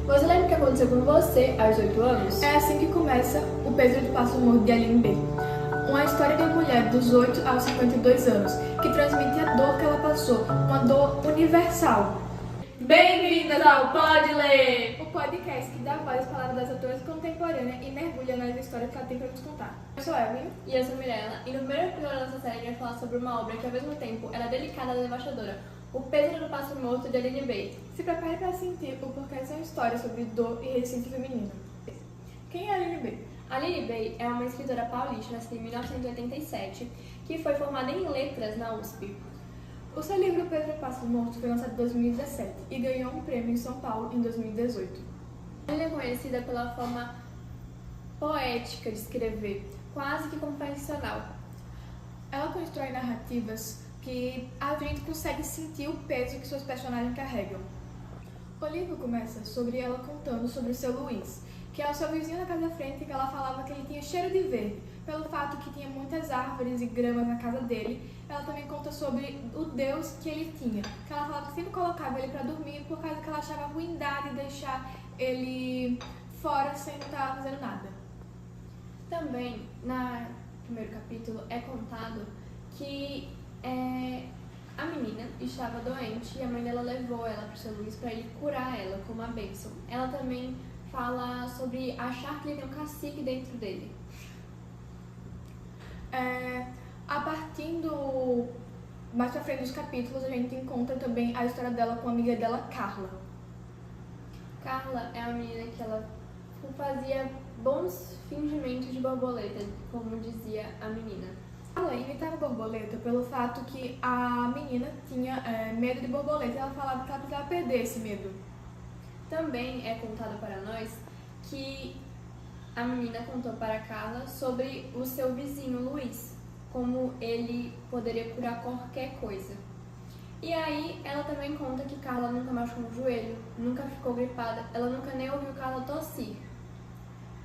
Você lembra o que aconteceu com você aos 8 anos? É assim que começa O Pedro do Passo Morto de Aline B. Uma história de uma mulher dos 8 aos 52 anos, que transmite a dor que ela passou, uma dor universal. Bem-vindas ao Pode Ler! O podcast que dá voz às palavras das autoras contemporâneas e mergulha nas histórias que ela tem para nos contar. Eu sou Evelyn. E eu sou Mirella, e no primeiro episódio da nossa série a gente vai falar sobre uma obra que ao mesmo tempo ela é delicada e devastadora, O Pedro do Passo Morto de Aline B. Se prepare para sentir o porquê são histórias sobre dor e resistência feminina. Quem é Aline B? Aline B é uma escritora paulista nascida em 1987, que foi formada em letras na USP. O seu livro Pedro do Passo Morto foi lançado em 2017 e ganhou um prêmio em São Paulo em 2018. Ela é conhecida pela forma poética de escrever, quase que convencional. Ela constrói narrativas que a gente consegue sentir o peso que seus personagens carregam. O livro começa sobre ela contando sobre o seu Luiz, que é o seu vizinho na casa da frente, que ela falava que ele tinha cheiro de verde, pelo fato que tinha muitas árvores e gramas na casa dele. Ela também conta sobre o Deus que ele tinha, que ela falava que sempre colocava ele para dormir por causa que ela achava ruindade deixar ele fora sem estar fazendo nada. Também, no primeiro capítulo, é contado que a menina estava doente e a mãe dela levou ela para o seu Luiz para ele curar ela com uma bênção. Ela também fala sobre achar que ele tem um cacique dentro dele. A partir mais pra frente dos capítulos, a gente encontra também a história dela com a amiga dela, Carla. Carla é uma menina que ela fazia bons fingimentos de borboleta, como dizia a menina. Ela imitava borboleta pelo fato que a menina tinha medo de borboleta e ela falava que ela precisava perder esse medo. Também é contado para nós que a menina contou para a Carla sobre o seu vizinho Luiz, como ele poderia curar qualquer coisa. E aí ela também conta que Carla nunca machucou um joelho, nunca ficou gripada, ela nunca nem ouviu Carla tossir.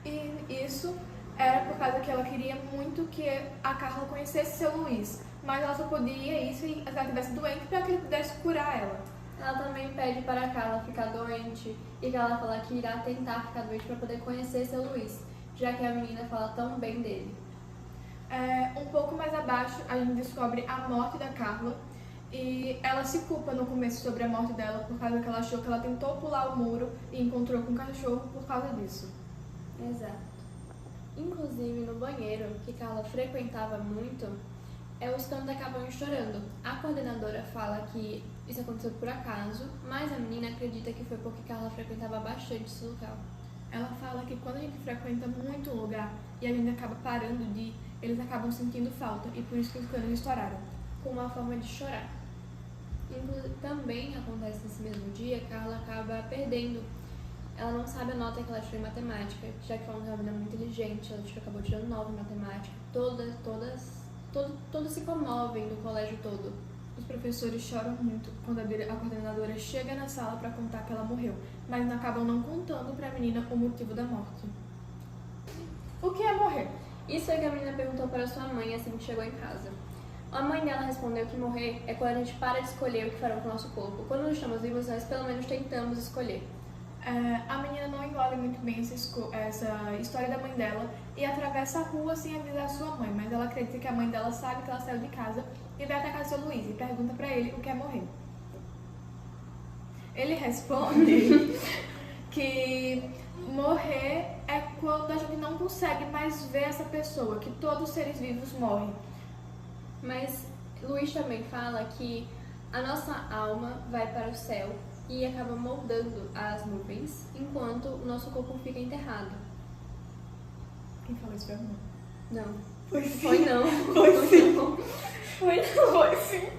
E isso era por causa que ela queria muito que a Carla conhecesse seu Luiz, mas ela só podia isso se ela estivesse doente para que ele pudesse curar ela. Ela também pede para a Carla ficar doente e que ela fala que irá tentar ficar doente para poder conhecer seu Luiz, já que a menina fala tão bem dele. Um pouco mais abaixo, a gente descobre a morte da Carla e ela se culpa no começo sobre a morte dela por causa que ela achou que ela tentou pular o muro e encontrou com o cachorro por causa disso. Exato. Inclusive no banheiro, que Carla frequentava muito, os canos acabam chorando. A coordenadora fala que isso aconteceu por acaso, mas a menina acredita que foi porque Carla frequentava bastante esse local. Ela fala que quando a gente frequenta muito um lugar e a gente acaba parando de ir, eles acabam sentindo falta e por isso que os canos estouraram. Com uma forma de chorar. Também acontece nesse mesmo dia, Carla acaba perdendo. Ela não sabe a nota que ela tirou em matemática, já que ela é uma menina muito inteligente, ela acabou tirando 9 em matemática. Todos se comovem do colégio todo. Os professores choram muito quando a coordenadora chega na sala para contar que ela morreu, mas acabam não contando para a menina o motivo da morte. O que é morrer? Isso é que a menina perguntou para sua mãe assim que chegou em casa. A mãe dela respondeu que morrer é quando a gente para de escolher o que farão com o nosso corpo. Quando nós estamos vivos, nós pelo menos tentamos escolher. A menina não engole muito bem essa história da mãe dela e atravessa a rua sem avisar a sua mãe, mas ela acredita que a mãe dela sabe que ela saiu de casa e vai até a casa do seu Luiz e pergunta pra ele o que é morrer. Ele responde que morrer é quando a gente não consegue mais ver essa pessoa, que todos os seres vivos morrem. Mas Luiz também fala que a nossa alma vai para o céu e acaba moldando as nuvens, enquanto o nosso corpo fica enterrado. Quem falou isso foi a mãe? Não. Foi sim. Foi não. Foi sim. Foi não. Foi sim.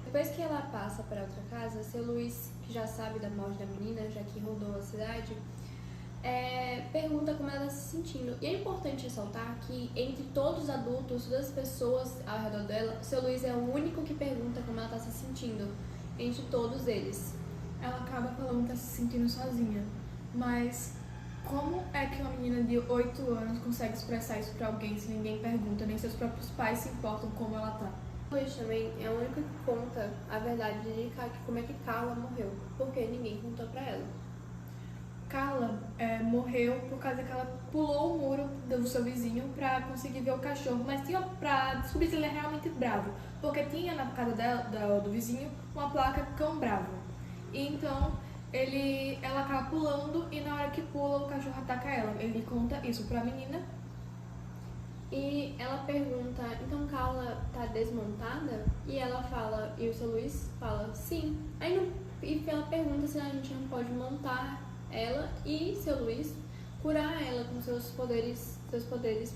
Depois que ela passa para outra casa, seu Luiz, que já sabe da morte da menina, já que rodou a cidade, pergunta como ela está se sentindo. E é importante ressaltar que entre todos os adultos, todas as pessoas ao redor dela, seu Luiz é o único que pergunta como ela está se sentindo, entre todos eles. Ela acaba falando que está se sentindo sozinha, mas como é que uma menina de 8 anos consegue expressar isso pra alguém se ninguém pergunta, nem seus próprios pais se importam como ela tá? Luiz também é o único que conta a verdade de como é que Carla morreu, porque ninguém contou pra ela. morreu por causa que ela pulou o muro do seu vizinho pra conseguir ver o cachorro, mas tinha pra descobrir se ele é realmente bravo, porque tinha na casa dela, do vizinho, uma placa cão bravo. E então ela acaba pulando e na hora que pula o cachorro ataca ela. Ele conta isso pra menina. E ela pergunta, então Carla tá desmontada? E ela fala, e o seu Luiz fala, sim. E ela pergunta se a gente não pode montar ela e seu Luiz curar ela com seus poderes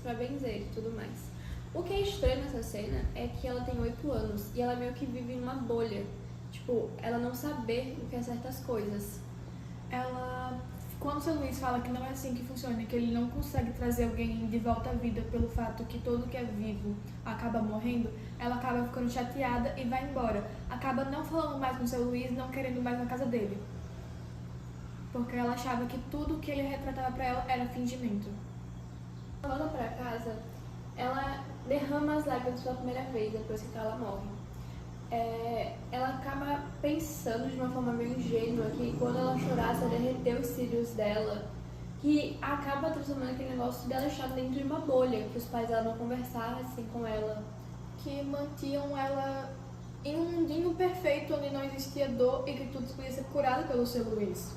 pra benzer e tudo mais. O que é estranho nessa cena é que ela tem 8 anos e ela meio que vive numa bolha. Tipo, ela não saber o que é certas coisas. Quando o seu Luiz fala que não é assim que funciona, que ele não consegue trazer alguém de volta à vida pelo fato que todo que é vivo acaba morrendo, ela acaba ficando chateada e vai embora. Acaba não falando mais com o seu Luiz, não querendo mais na casa dele. Porque ela achava que tudo que ele retratava pra ela era fingimento. Volta pra casa, ela derrama as lágrimas pela primeira vez depois que ela morre. Ela acaba pensando de uma forma meio ingênua que quando ela chorasse, ela derreter os cílios dela, que acaba transformando aquele negócio dela estar dentro de uma bolha, que os pais dela não conversassem com ela. Que mantinham ela em um mundinho perfeito onde não existia dor e que tudo podia ser curado pelo seu Luiz.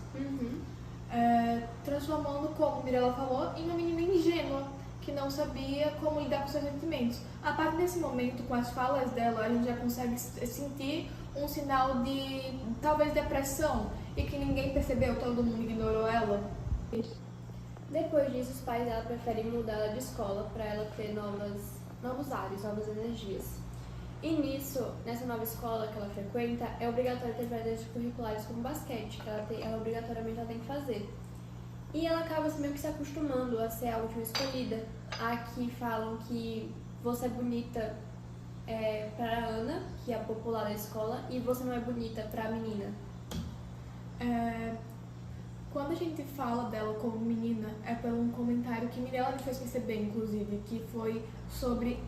Transformando, como Mirella falou, em uma menina ingênua, que não sabia como lidar com seus sentimentos. A partir desse momento, com as falas dela, a gente já consegue sentir um sinal de, talvez, depressão, e que ninguém percebeu, todo mundo ignorou ela. Depois disso, os pais dela preferem mudar ela de escola para ela ter novos ares, novas energias. E nessa nova escola que ela frequenta, é obrigatório ter atividades curriculares como basquete, que ela obrigatoriamente tem que fazer. E ela acaba meio que se acostumando a ser a última escolhida. Aqui falam que você é bonita para a Ana, que é a popular da escola, e você não é bonita para a menina. Quando a gente fala dela como menina, é por um comentário que Mirella me fez perceber, inclusive, que foi sobre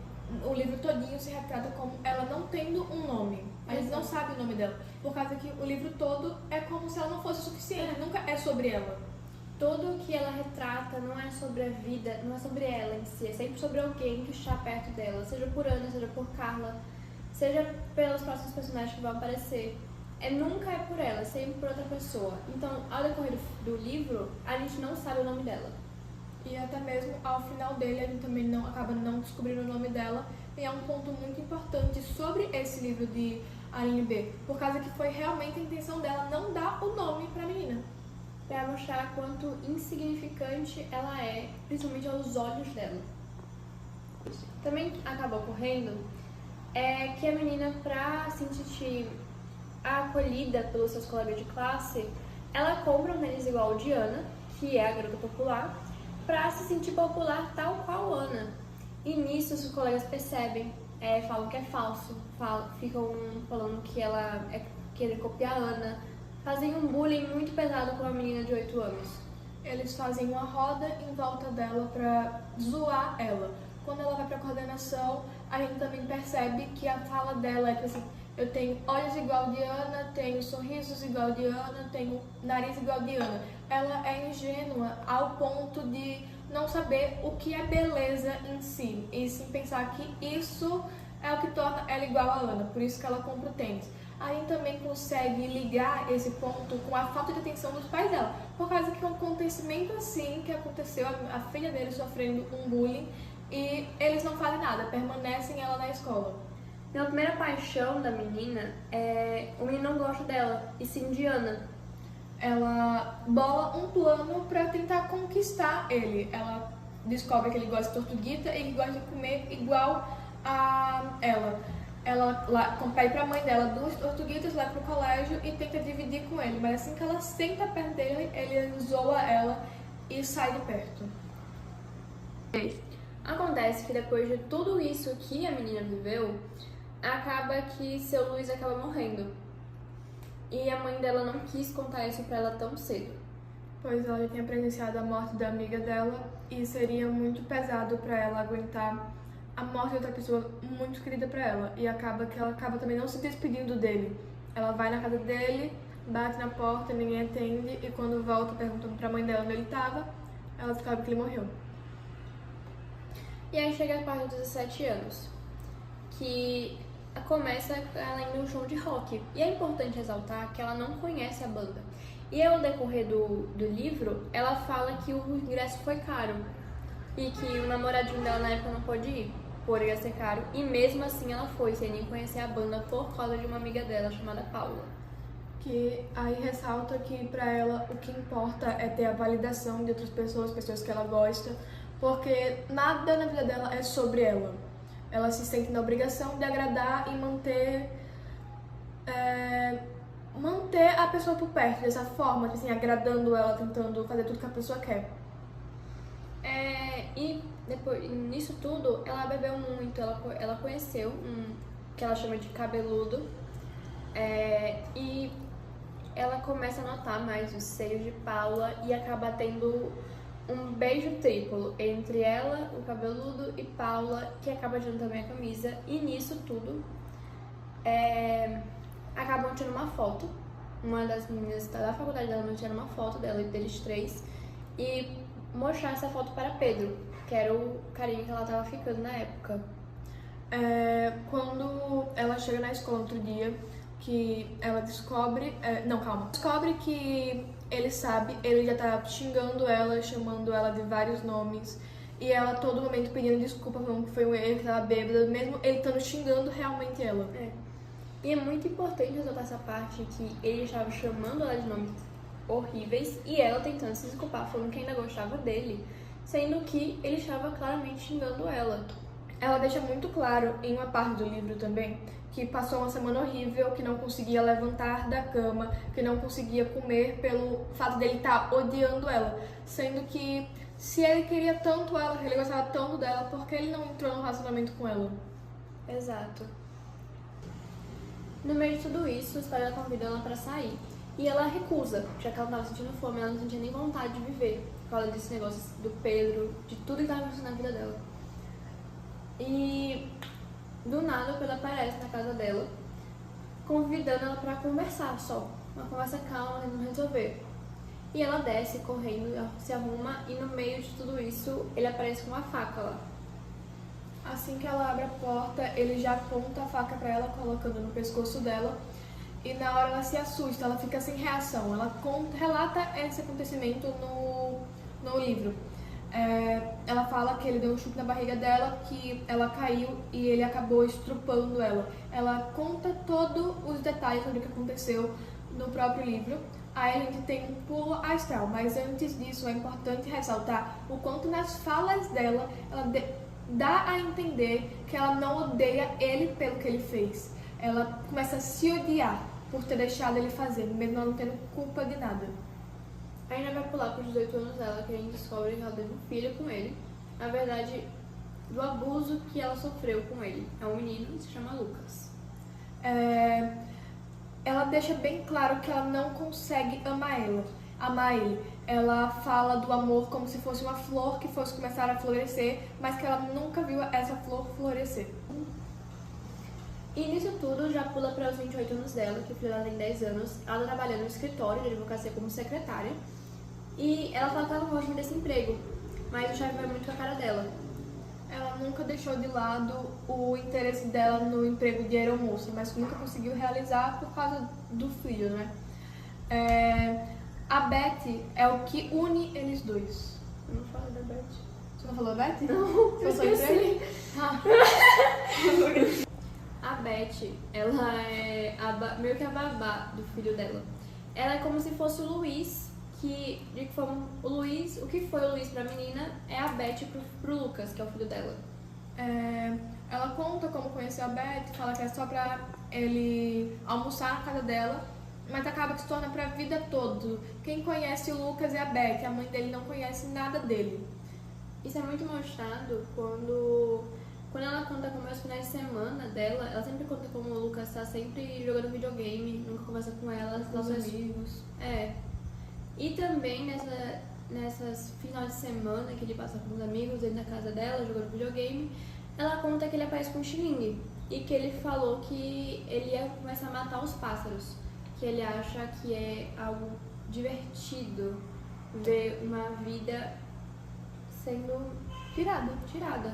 o livro todinho se retrata como ela não tendo um nome. A gente não sabe o nome dela, por causa que o livro todo é como se ela não fosse o suficiente, nunca é sobre ela. Tudo que ela retrata não é sobre a vida, não é sobre ela em si, é sempre sobre alguém que está perto dela, seja por Ana, seja por Carla, seja pelos próximos personagens que vão aparecer. Nunca é por ela, é sempre por outra pessoa. Então, ao decorrer do livro, a gente não sabe o nome dela. E até mesmo ao final dele, a gente também acaba não descobrindo o nome dela. E é um ponto muito importante sobre esse livro de Aline B. Por causa que foi realmente a intenção dela não dar o nome pra menina. Pra mostrar quanto insignificante ela é, principalmente aos olhos dela. Também acaba ocorrendo que a menina, pra se sentir acolhida pelos seus colegas de classe, ela compra um tênis igual ao de Ana, que é a garota popular, pra se sentir popular tal qual Ana. E nisso os colegas percebem, falam que é falso, ficam falando que ela quer copiar a Ana, fazem um bullying muito pesado com a menina de 8 anos. Eles fazem uma roda em volta dela pra zoar ela. Quando ela vai pra coordenação, a gente também percebe que a fala dela é que assim, eu tenho olhos igual de Ana, tenho sorrisos igual de Ana, tenho nariz igual de Ana. Ela é ingênua ao ponto de não saber o que é beleza em si, e sim pensar que isso é o que torna ela igual a Ana, por isso que ela compra o tênis. A gente também consegue ligar esse ponto com a falta de atenção dos pais dela, por causa que é um acontecimento assim que aconteceu, a filha dele sofrendo um bullying, e eles não fazem nada, permanecem ela na escola. Pela primeira paixão da menina, o menino não gosta dela, e sim de Ana. Ela bola um plano pra tentar conquistar ele. Ela descobre que ele gosta de tortuguita e que gosta de comer igual a ela. Ela pede pra mãe dela 2 tortuguitas, leva pro colégio e tenta dividir com ele. Mas assim que ela senta perto dele, ele zoa ela e sai de perto. Acontece que depois de tudo isso que a menina viveu, acaba que seu Luiz acaba morrendo. E a mãe dela não quis contar isso pra ela tão cedo. Pois ela já tinha presenciado a morte da amiga dela e seria muito pesado pra ela aguentar a morte de outra pessoa muito querida pra ela. E acaba que ela acaba também não se despedindo dele. Ela vai na casa dele, bate na porta, ninguém atende, e quando volta perguntando pra mãe dela onde ele tava, ela descobre que ele morreu. E aí chega a parte dos 17 anos, que começa ela indo num show de rock. E é importante ressaltar que ela não conhece a banda. E ao decorrer do livro, ela fala que o ingresso foi caro e que o namoradinho dela na época não pôde ir, por ia ser caro. E mesmo assim ela foi, sem nem conhecer a banda, por causa de uma amiga dela chamada Paula. Que aí ressalta que pra ela o que importa é ter a validação de outras pessoas, pessoas que ela gosta, porque nada na vida dela é sobre ela. Ela se sente na obrigação de agradar e manter a pessoa por perto, dessa forma, assim, agradando ela, tentando fazer tudo que a pessoa quer. E depois, nisso tudo, ela bebeu muito, ela conheceu um que ela chama de cabeludo, e ela começa a notar mais os seios de Paula e acaba tendo um beijo triplo entre ela, o cabeludo e Paula, que acaba tirando também a camisa. E nisso tudo, acabam tirando uma foto. Uma das meninas da faculdade dela tirando uma foto dela e deles três e mostrar essa foto para Pedro, que era o carinha que ela tava ficando na época. Quando ela chega na escola outro dia, que ela descobre... Descobre que ele já tá xingando ela, chamando ela de vários nomes, e ela a todo momento pedindo desculpa, falando que foi um erro, que tava bêbada, mesmo ele estando xingando realmente ela. E é muito importante ressaltar essa parte que ele estava chamando ela de nomes horríveis e ela tentando se desculpar, falando que ainda gostava dele, sendo que ele estava claramente xingando ela. Ela deixa muito claro, em uma parte do livro também, que passou uma semana horrível, que não conseguia levantar da cama, que não conseguia comer pelo fato dele estar odiando ela. Sendo que, se ele queria tanto ela, que ele gostava tanto dela, por que ele não entrou no relacionamento com ela? Exato. No meio de tudo isso, a história convida ela pra sair. E ela recusa, já que ela tava sentindo fome, ela não sentia nem vontade de viver, por causa desse negócio do Pedro, de tudo que tava acontecendo na vida dela. E do nada o Pedro aparece na casa dela, convidando ela pra conversar só. Uma conversa calma, tentando resolver. E ela desce correndo, se arruma e no meio de tudo isso ele aparece com uma faca lá. Assim que ela abre a porta, ele já aponta a faca pra ela, colocando no pescoço dela. E na hora ela se assusta, ela fica sem reação. Ela relata esse acontecimento no livro. Ela fala que ele deu um chute na barriga dela, que ela caiu e ele acabou estrupando ela. Ela conta todos os detalhes sobre o que aconteceu no próprio livro. Aí a gente tem um pulo astral, mas antes disso é importante ressaltar o quanto nas falas dela ela dá a entender que ela não odeia ele pelo que ele fez. Ela começa a se odiar por ter deixado ele fazer, mesmo ela não tendo culpa de nada. Ainda vai pular para os 18 anos dela, que a gente descobre que ela teve um filho com ele. Na verdade, do abuso que ela sofreu com ele. É um menino que se chama Lucas. Ela deixa bem claro que ela não consegue amar ele. Ela fala do amor como se fosse uma flor que fosse começar a florescer, mas que ela nunca viu essa flor florescer. E nisso tudo já pula para os 28 anos dela, que o filho dela tem 10 anos. Ela tá trabalhando no escritório de advocacia como secretária. E ela fala que ela não gosta desse emprego, mas o chefe vai muito com a cara dela. Ela nunca deixou de lado o interesse dela no emprego de aeromoça, mas nunca conseguiu realizar por causa do filho, né? A Betty é o que une eles dois. Eu não falo da Beth. Você não falou Betty? Não, eu só esqueci. A Beth, ela é meio que a babá do filho dela. Ela é como se fosse o Luiz, o que foi o Luiz pra menina é a Beth pro Lucas, que é o filho dela. Ela conta como conheceu a Beth, fala que é só pra ele almoçar na casa dela, mas acaba que se torna pra vida toda. Quem conhece o Lucas é a Beth, a mãe dele não conhece nada dele. Isso é muito mostrado quando ela conta como é os finais de semana dela. Ela sempre conta como o Lucas tá sempre jogando videogame, nunca conversa com ela, Com os amigos. E também nessas finais de semana que ele passa com os amigos, ele na casa dela, jogando videogame, ela conta que ele aparece com um xilingue e que ele falou que ele ia começar a matar os pássaros, que ele acha que é algo divertido ver uma vida sendo tirada.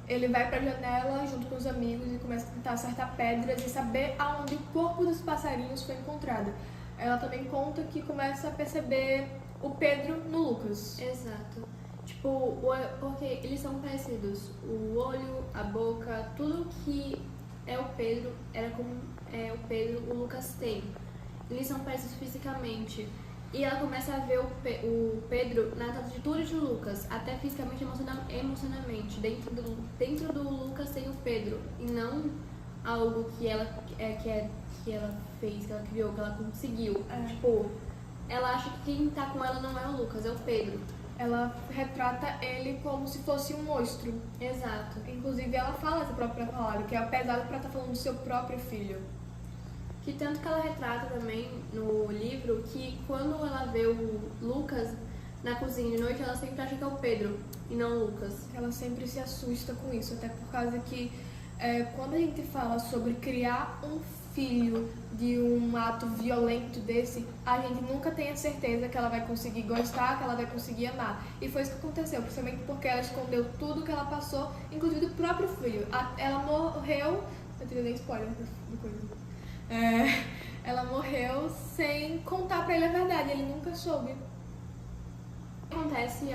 Ele vai pra janela junto com os amigos e começa a tentar acertar pedras e saber aonde o corpo dos passarinhos foi encontrado. Ela também conta que começa a perceber o Pedro no Lucas. Exato. Tipo, porque eles são parecidos. O olho, a boca, tudo que é o Pedro era como o Pedro, o Lucas tem. Eles são parecidos fisicamente. E ela começa a ver o Pedro na atitude de Lucas, até fisicamente e emocionalmente. Dentro do Lucas tem o Pedro, e não algo que ela fez, que ela criou, que ela conseguiu. Tipo, ela acha que quem tá com ela não é o Lucas, é o Pedro. Ela retrata ele como se fosse um monstro. Exato. Inclusive, ela fala essa própria palavra, que é pesado pra estar falando do seu próprio filho. Que tanto que ela retrata também no livro que quando ela vê o Lucas na cozinha de noite, ela sempre acha que é o Pedro e não o Lucas. Ela sempre se assusta com isso, até por causa que quando a gente fala sobre criar um filho de um ato violento desse, a gente nunca tem a certeza que ela vai conseguir gostar, que ela vai conseguir amar. E foi isso que aconteceu, principalmente porque ela escondeu tudo que ela passou, inclusive do próprio filho. Ela morreu... Eu tirei nem spoiler do coisa. Ela morreu sem contar pra ele a verdade, ele nunca soube. O que acontece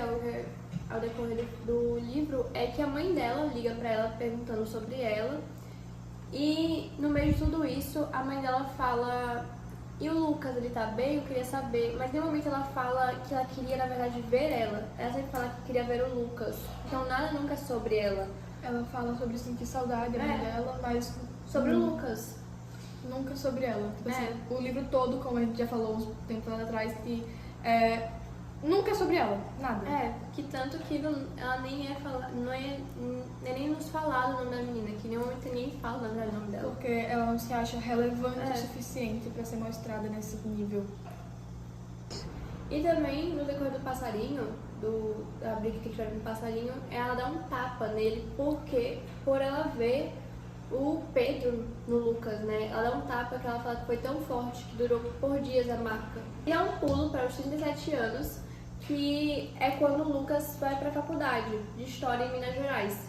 ao decorrer do livro é que a mãe dela liga pra ela perguntando sobre ela, e no meio de tudo isso a mãe dela fala: e o Lucas, ele tá bem? Eu queria saber. Mas no momento ela fala que ela queria na verdade ver ela sempre fala que queria ver o Lucas, então nada nunca é sobre ela. Ela fala sobre sentir saudade da mãe dela, mas sobre o Lucas, nunca sobre ela. Tipo assim, o livro todo, como a gente já falou uns tempos atrás, que nunca é sobre ela, nada. Que tanto que ela nem não é nem nos falado o nome da menina, que em nenhum momento ninguém fala o nome dela. Porque ela não se acha relevante o suficiente pra ser mostrada nesse nível. E também, no decorrer do passarinho, da briga que tiveram com o passarinho, ela dá um tapa nele, por ela ver o Pedro no Lucas, né? Ela dá um tapa que ela fala que foi tão forte que durou por dias a marca. E dá um pulo para os 37 anos, que é quando o Lucas vai para a faculdade de História em Minas Gerais.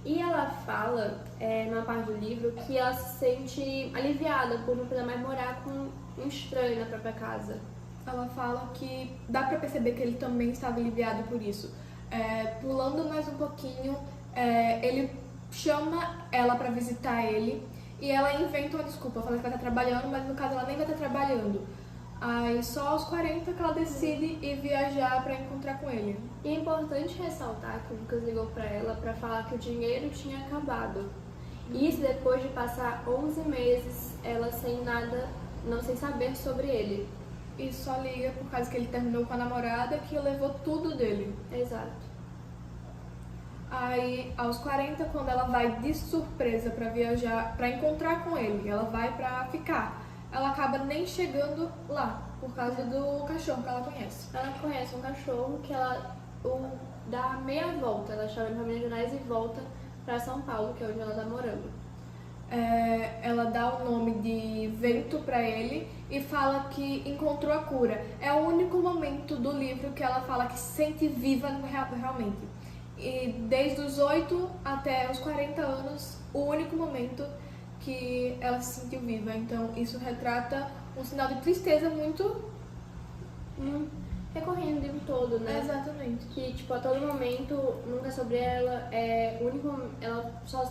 E ela fala, numa parte do livro, que ela se sente aliviada por não precisar mais morar com um estranho na própria casa. Ela fala que dá pra perceber que ele também estava aliviado por isso. Pulando mais um pouquinho, ele chama ela pra visitar ele e ela inventa uma desculpa, fala que vai estar trabalhando, mas no caso ela nem vai estar trabalhando. Aí só aos 40 que ela decide ir viajar pra encontrar com ele. E é importante ressaltar que o Lucas ligou pra ela pra falar que o dinheiro tinha acabado. Isso depois de passar 11 meses ela sem saber sobre ele. E só liga por causa que ele terminou com a namorada, que levou tudo dele. Exato. Aí, aos 40, quando ela vai de surpresa pra viajar, pra encontrar com ele, ela vai pra ficar. Ela acaba nem chegando lá, por causa do cachorro que ela conhece. Ela conhece um cachorro que ela dá meia volta. Ela chama em Minas Gerais e volta pra São Paulo, que é onde ela tá morando. Ela dá o nome de Vento pra ele e fala que encontrou a cura. É o único momento do livro que ela fala que se sente viva realmente. E desde os 8 até os 40 anos, o único momento que ela se sentiu viva. Então isso retrata um sinal de tristeza muito recorrendo o livro todo, né? Exatamente. Que, tipo, a todo momento, nunca sobre ela, ela só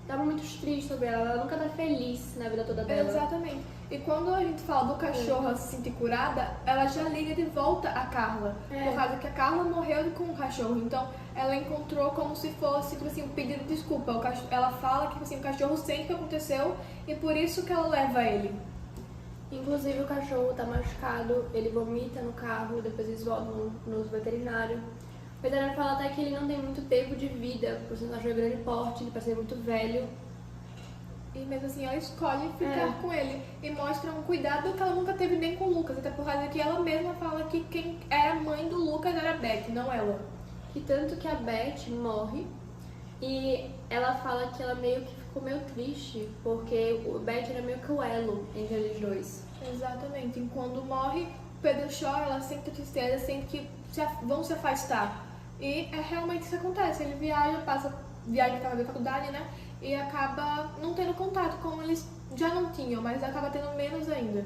dá momentos tristes sobre ela nunca tá feliz na vida toda dela. Exatamente. E quando a gente fala do cachorro se sentir curada, ela já liga de volta a Carla. Por causa que a Carla morreu com o cachorro. Então, ela encontrou como se fosse, tipo assim, um pedido de desculpa. Ela fala que, tipo assim, o cachorro sente o que aconteceu e por isso que ela leva ele. Inclusive, o cachorro tá machucado, ele vomita no carro, depois eles voltam nos veterinários. O veterinário fala até que ele não tem muito tempo de vida, por ser um cachorro de grande porte, ele parece ser muito velho. E mesmo assim, ela escolhe ficar com ele e mostra um cuidado que ela nunca teve nem com o Lucas, até por causa que ela mesma fala que quem era mãe do Lucas era a Beth, não ela. E tanto que a Beth morre e ela fala que ela meio que ficou meio triste, porque o Beth era meio que o elo entre eles dois. Exatamente. E quando morre, Pedro chora, ela sente tristeza, sente que vão se afastar. E realmente isso acontece. Ele viaja para fazer faculdade, né? E acaba não tendo contato como eles já não tinham, mas acaba tendo menos ainda.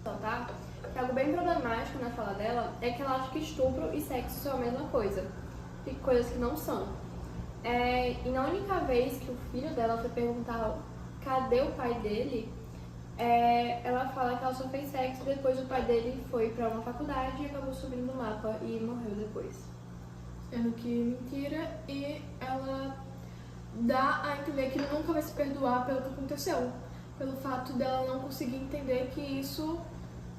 Tá? Que algo bem problemático na fala dela é que ela acha que estupro e sexo são a mesma coisa, e coisas que não são. E na única vez que o filho dela foi perguntar cadê o pai dele, ela fala que ela só fez sexo depois o pai dele foi para uma faculdade e acabou subindo no mapa e morreu depois. Sendo que mentira, e ela dá a entender que ele nunca vai se perdoar pelo que aconteceu, pelo fato dela não conseguir entender que isso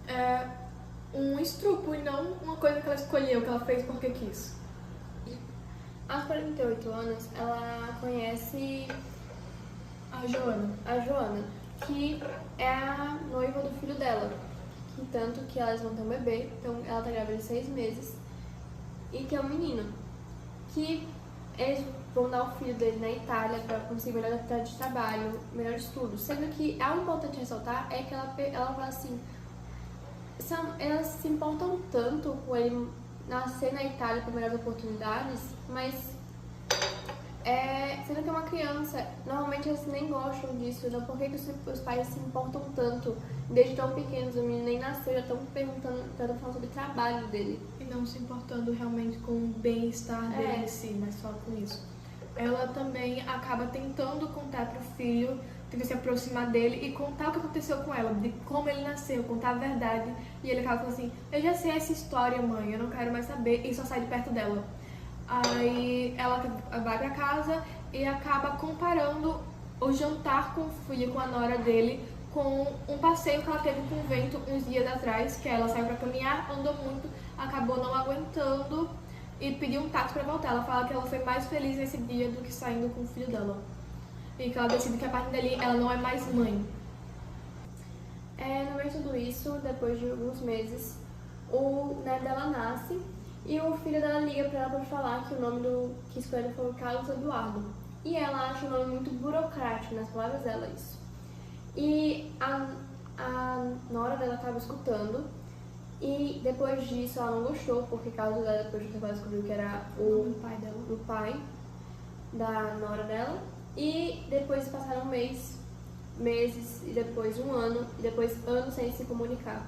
é um estupro e não uma coisa que ela escolheu, que ela fez porque quis. Aos 48 anos, ela conhece A Joana, que é a noiva do filho dela. Tanto que elas vão ter um bebê, então ela tá grávida de 6 meses, e que é um menino. Que eles vão dar o filho dele na Itália para conseguir melhor oportunidade de trabalho, melhor estudo. Sendo que algo importante ressaltar é que ela fala assim, elas se importam tanto com ele nascer na Itália para melhores oportunidades, mas sendo que é uma criança, normalmente eles nem gostam disso, então por que os pais se importam tanto? Desde tão pequenos, o menino nem nasceu, já estão perguntando, já estão falando sobre o trabalho dele. E não se importando realmente com o bem-estar dele em si, mas só com isso. Ela também acaba tentando contar pro filho, tenta se aproximar dele e contar o que aconteceu com ela, de como ele nasceu, contar a verdade. E ele acaba falando assim, eu já sei essa história, mãe, eu não quero mais saber, e só sai de perto dela. Aí ela vai pra casa e acaba comparando o jantar com o filho, com a nora dele, com um passeio que ela teve com o vento uns dias atrás, que ela saiu pra caminhar, andou muito, acabou não aguentando e pediu um táxi pra voltar. Ela fala que ela foi mais feliz nesse dia do que saindo com o filho dela. E que ela decide que a partir dali ela não é mais mãe. No meio de tudo isso, depois de alguns meses, o neto dela nasce e o filho dela liga pra ela pra falar que o nome que escolheram foi o Carlos Eduardo. E ela acha o nome muito burocrático, nas palavras dela, isso. E a nora dela acaba escutando, e depois disso ela não gostou, porque Carlos Eduardo, depois de ela descobriu que era o pai da nora dela. E depois passaram meses, e depois um ano, e depois anos sem se comunicar.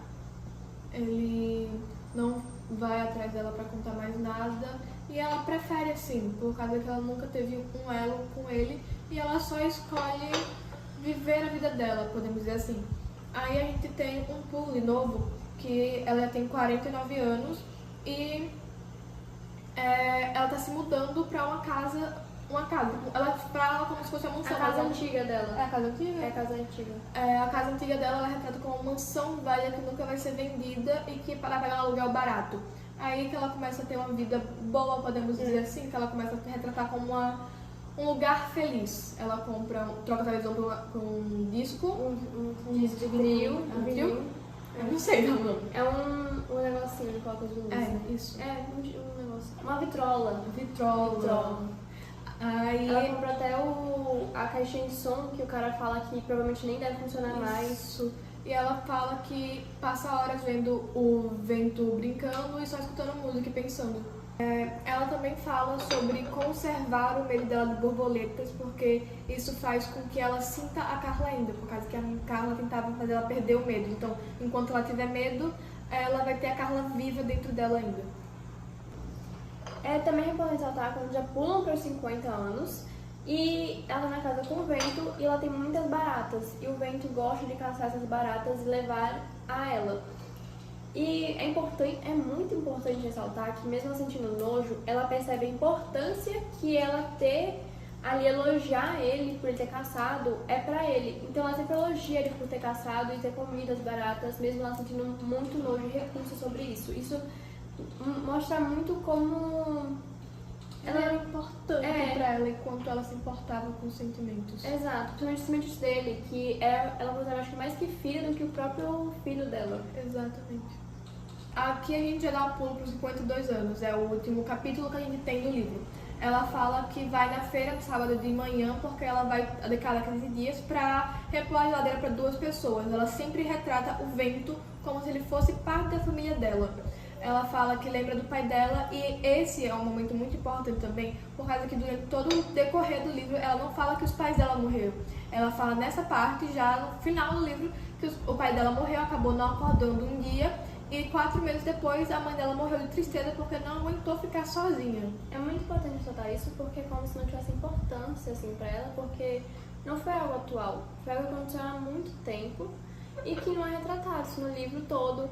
Ele não vai atrás dela pra contar mais nada, e ela prefere assim, por causa que ela nunca teve um elo com ele, e ela só escolhe viver a vida dela, podemos dizer assim. Aí a gente tem um pulo novo, que ela tem 49 anos, e ela tá se mudando pra uma casa, pra ela como se fosse uma mansão. A casa antiga dela. É a casa antiga? É a casa antiga. A casa antiga dela, ela retrata como uma mansão velha que nunca vai ser vendida e que para pegar um aluguel barato. Aí que ela começa a ter uma vida boa, podemos dizer assim, que ela começa a retratar como um lugar feliz. Ela troca a televisão por um disco. Um disco de vinil. Eu não sei o nome. É um negocinho que coloca os vinis. Isso. Um negócio. Uma vitrola. Vitrola. Aí ela compra até a caixinha de som, que o cara fala que provavelmente nem deve funcionar mais. Isso. E ela fala que passa horas vendo o vento brincando e só escutando música e pensando. Ela também fala sobre conservar o medo dela de borboletas, porque isso faz com que ela sinta a Carla ainda, por causa que a Carla tentava fazer ela perder o medo. Então, enquanto ela tiver medo, ela vai ter a Carla viva dentro dela ainda. Também é importante ressaltar quando já pulam para os 50 anos e ela tá na casa com o vento e ela tem muitas baratas. E o vento gosta de caçar essas baratas e levar a ela. E é muito importante ressaltar que mesmo ela sentindo nojo, ela percebe a importância que ela ter ali, elogiar ele por ele ter caçado, é pra ele. Então ela sempre elogia ele por ter caçado e ter comido as baratas, mesmo ela sentindo muito nojo e repulsa sobre isso. Isso mostra muito como ela era importante pra ela, enquanto ela se importava com os sentimentos. Exato, principalmente os sentimentos dele, que ela considera, acho que mais que filha do que o próprio filho dela. Exatamente. Aqui a gente já dá o pulo para os 52 anos, é o último capítulo que a gente tem do livro. Ela fala que vai na feira no sábado de manhã porque ela vai dedicar aqueles 15 dias para repor a geladeira para 2 pessoas. Ela sempre retrata o vento como se ele fosse parte da família dela. ela fala que lembra do pai dela, e esse é um momento muito importante também, por causa que durante todo o decorrer do livro ela não fala que os pais dela morreram. Ela fala nessa parte, já no final do livro, que o pai dela morreu, acabou não acordando um dia, e 4 meses depois a mãe dela morreu de tristeza porque não aguentou ficar sozinha. É muito importante ressaltar isso porque é como se não tivesse importância assim pra ela, porque não foi algo atual, foi algo que aconteceu há muito tempo e que não é retratado isso no livro todo.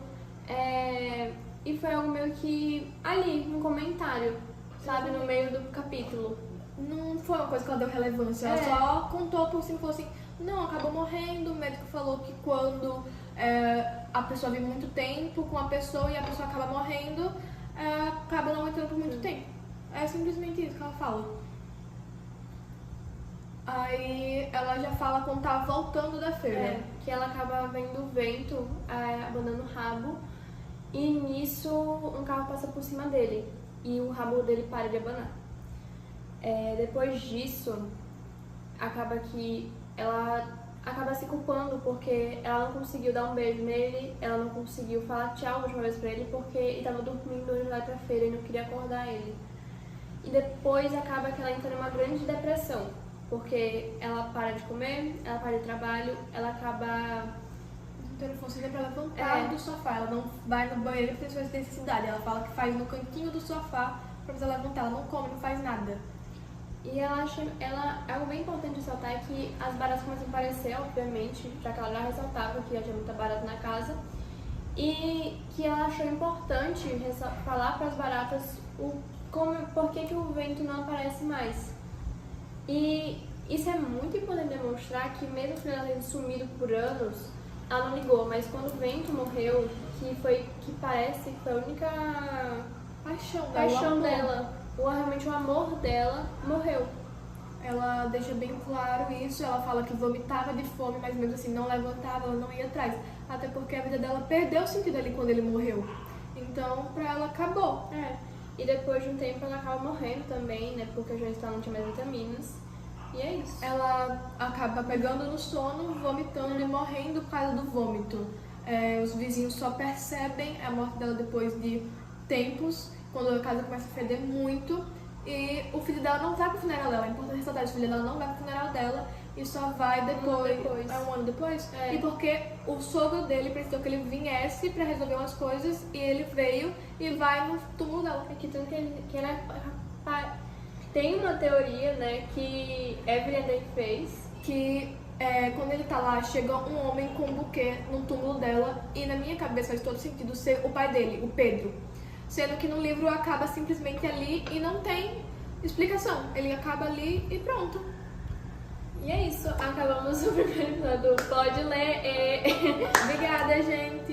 E foi algo meio que ali, um comentário, sabe, no meio do capítulo. Não foi uma coisa que ela deu relevância, ela só contou por cima, falou assim, não, acabou morrendo, o médico falou que quando a pessoa vive muito tempo com a pessoa e a pessoa acaba morrendo, acaba não aguentando por muito tempo. É simplesmente isso que ela fala. Aí ela já fala quando tá voltando da feira. Que ela acaba vendo o vento, abanando o rabo, e nisso um carro passa por cima dele e o rabo dele para de abanar. Depois disso, acaba que ela acaba se culpando porque ela não conseguiu dar um beijo nele, ela não conseguiu falar tchau a última vez pra ele porque ele estava dormindo antes de ir pra feira e não queria acordar ele. E depois acaba que ela entra numa grande depressão, porque ela para de comer, ela para de trabalho, ela acaba tendo força pra levantar do sofá. Ela não vai no banheiro porque faz necessidade. Ela fala que faz no cantinho do sofá pra você levantar. Ela não come, não faz nada. E algo bem importante ressaltar é que as baratas começam a aparecer, obviamente, já que ela já ressaltava que já tinha muita barata na casa. E que ela achou importante falar para as baratas por que o vento não aparece mais. E isso é muito importante demonstrar que mesmo que ela tenha sumido por anos, ela não ligou, mas quando o vento morreu, que parece que foi a única paixão dela, realmente o amor dela morreu. Ela deixa bem claro isso, ela fala que vomitava de fome, mas mesmo assim não levantava, ela não ia atrás. Até porque a vida dela perdeu o sentido ali quando ele morreu. Então, pra ela, acabou. E depois de um tempo ela acaba morrendo também, né? Porque já não tinha mais vitaminas. E é isso. Ela acaba pegando no sono, vomitando e morrendo por causa do vômito. Os vizinhos só percebem a morte dela depois de tempos, quando a casa começa a feder muito. E o filho dela não vai pro funeral dela. É importante ressaltar isso, o filho dela não vai pro funeral dela e só vai depois. Um ano depois? E porque o sogro dele precisou que ele viesse pra resolver umas coisas e ele veio e vai no túmulo dela. Que tanto que ele tem uma teoria, né, que Everyday fez, que quando ele tá lá, chega um homem com um buquê no túmulo dela e na minha cabeça faz todo sentido ser o pai dele, o Pedro. Sendo que no livro acaba simplesmente ali e não tem explicação. Ele acaba ali e pronto. E é isso, acabamos o primeiro episódio. Pode ler. Obrigada, gente!